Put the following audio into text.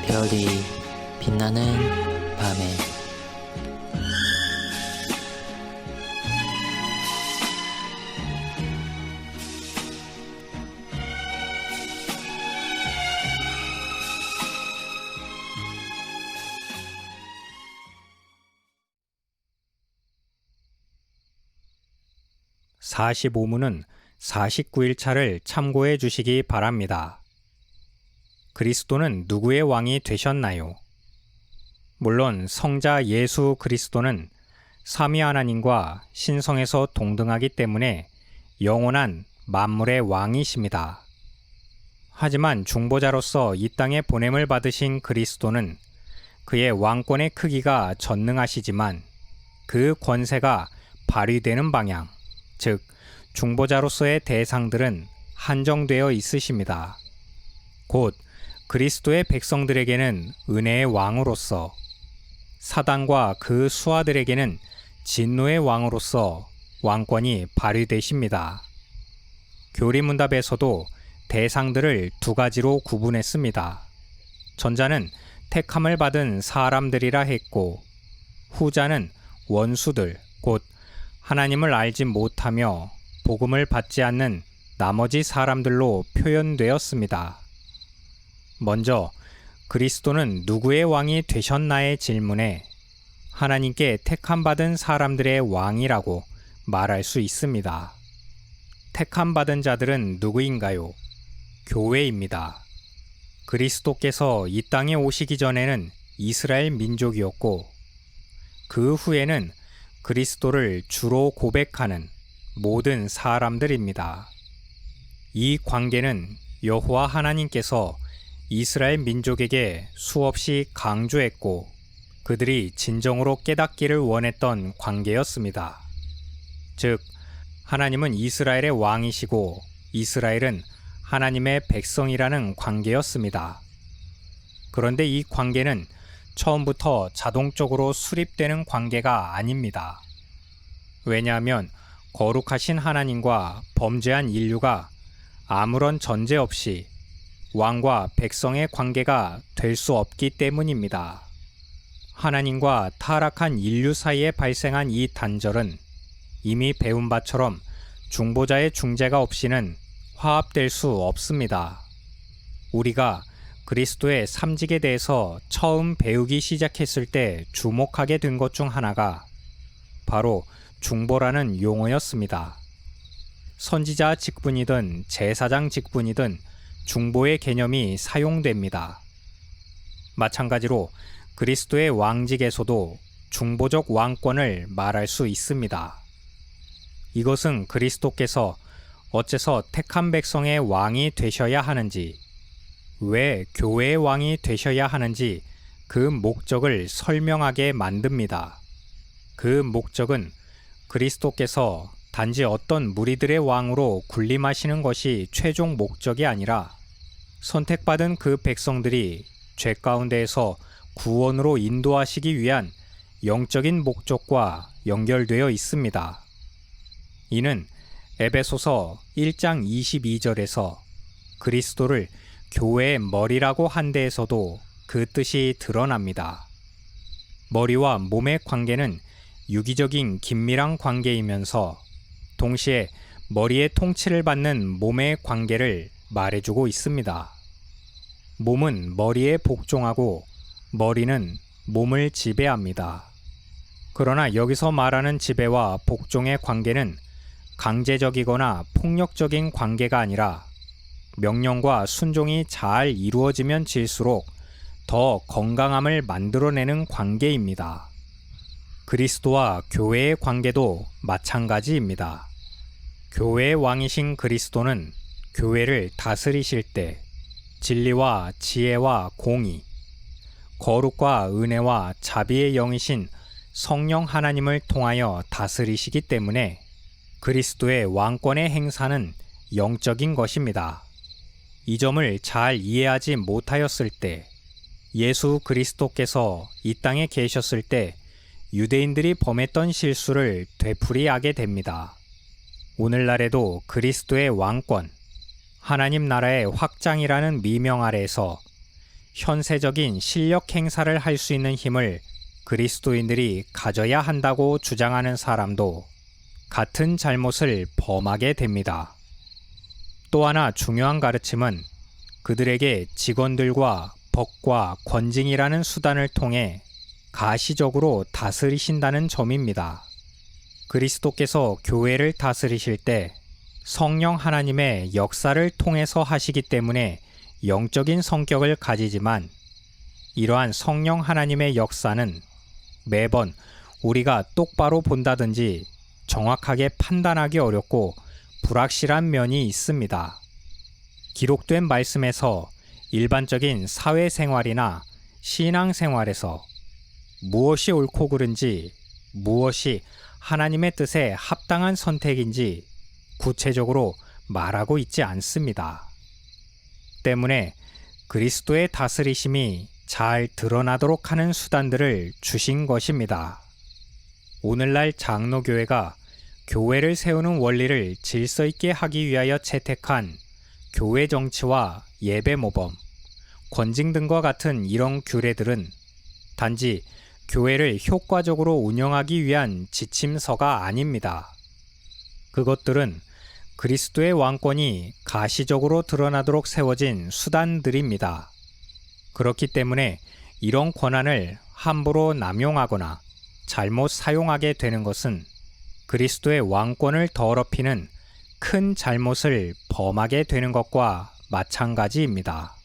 별이 빛나는 밤에 (45문은) 49일차를 참고해 주시기 바랍니다. 그리스도는 누구의 왕이 되셨나요? 물론 성자 예수 그리스도는 삼위 하나님과 신성에서 동등하기 때문에 영원한 만물의 왕이십니다. 하지만 중보자로서 이 땅에 보냄을 받으신 그리스도는 그의 왕권의 크기가 전능하시지만 그 권세가 발휘되는 방향, 즉 중보자로서의 대상들은 한정되어 있으십니다. 곧 그리스도의 백성들에게는 은혜의 왕으로서, 사단과 그 수하들에게는 진노의 왕으로서 왕권이 발휘되십니다. 교리문답에서도 대상들을 두 가지로 구분했습니다. 전자는 택함을 받은 사람들이라 했고, 후자는 원수들, 곧 하나님을 알지 못하며 복음을 받지 않는 나머지 사람들로 표현되었습니다. 먼저 그리스도는 누구의 왕이 되셨나의 질문에 하나님께 택함받은 사람들의 왕이라고 말할 수 있습니다. 택함받은 자들은 누구인가요? 교회입니다. 그리스도께서 이 땅에 오시기 전에는 이스라엘 민족이었고, 그 후에는 그리스도를 주로 고백하는 모든 사람들입니다. 이 관계는 여호와 하나님께서 이스라엘 민족에게 수없이 강조했고 그들이 진정으로 깨닫기를 원했던 관계였습니다. 즉, 하나님은 이스라엘의 왕이시고 이스라엘은 하나님의 백성이라는 관계였습니다. 그런데 이 관계는 처음부터 자동적으로 수립되는 관계가 아닙니다. 왜냐하면 거룩하신 하나님과 범죄한 인류가 아무런 전제 없이 왕과 백성의 관계가 될 수 없기 때문입니다. 하나님과 타락한 인류 사이에 발생한 이 단절은 이미 배운 바처럼 중보자의 중재가 없이는 화합될 수 없습니다. 우리가 그리스도의 삼직에 대해서 처음 배우기 시작했을 때 주목하게 된 것 중 하나가 바로 중보라는 용어였습니다. 선지자 직분이든 제사장 직분이든 중보의 개념이 사용됩니다. 마찬가지로 그리스도의 왕직에서도 중보적 왕권을 말할 수 있습니다. 이것은 그리스도께서 어째서 택한 백성의 왕이 되셔야 하는지, 왜 교회의 왕이 되셔야 하는지 그 목적을 설명하게 만듭니다. 그 목적은 그리스도께서 단지 어떤 무리들의 왕으로 군림하시는 것이 최종 목적이 아니라 선택받은 그 백성들이 죄 가운데에서 구원으로 인도하시기 위한 영적인 목적과 연결되어 있습니다. 이는 에베소서 1장 22절에서 그리스도를 교회의 머리라고 한 데에서도 그 뜻이 드러납니다. 머리와 몸의 관계는 유기적인 긴밀한 관계이면서 동시에 머리의 통치를 받는 몸의 관계를 말해주고 있습니다. 몸은 머리에 복종하고 머리는 몸을 지배합니다. 그러나 여기서 말하는 지배와 복종의 관계는 강제적이거나 폭력적인 관계가 아니라 명령과 순종이 잘 이루어지면 질수록 더 건강함을 만들어내는 관계입니다. 그리스도와 교회의 관계도 마찬가지입니다. 교회의 왕이신 그리스도는 교회를 다스리실 때 진리와 지혜와 공의, 거룩과 은혜와 자비의 영이신 성령 하나님을 통하여 다스리시기 때문에 그리스도의 왕권의 행사는 영적인 것입니다. 이 점을 잘 이해하지 못하였을 때 예수 그리스도께서 이 땅에 계셨을 때 유대인들이 범했던 실수를 되풀이하게 됩니다. 오늘날에도 그리스도의 왕권, 하나님 나라의 확장이라는 미명 아래에서 현세적인 실력 행사를 할 수 있는 힘을 그리스도인들이 가져야 한다고 주장하는 사람도 같은 잘못을 범하게 됩니다. 또 하나 중요한 가르침은 그들에게 직원들과 법과 권징이라는 수단을 통해 가시적으로 다스리신다는 점입니다. 그리스도께서 교회를 다스리실 때 성령 하나님의 역사를 통해서 하시기 때문에 영적인 성격을 가지지만, 이러한 성령 하나님의 역사는 매번 우리가 똑바로 본다든지 정확하게 판단하기 어렵고 불확실한 면이 있습니다. 기록된 말씀에서 일반적인 사회생활이나 신앙생활에서 무엇이 옳고 그른지, 무엇이 하나님의 뜻에 합당한 선택인지 구체적으로 말하고 있지 않습니다. 때문에 그리스도의 다스리심이 잘 드러나도록 하는 수단들을 주신 것입니다. 오늘날 장로교회가 교회를 세우는 원리를 질서 있게 하기 위하여 채택한 교회 정치와 예배 모범, 권징 등과 같은 이런 규례들은 단지 교회를 효과적으로 운영하기 위한 지침서가 아닙니다. 그것들은 그리스도의 왕권이 가시적으로 드러나도록 세워진 수단들입니다. 그렇기 때문에 이런 권한을 함부로 남용하거나 잘못 사용하게 되는 것은 그리스도의 왕권을 더럽히는 큰 잘못을 범하게 되는 것과 마찬가지입니다.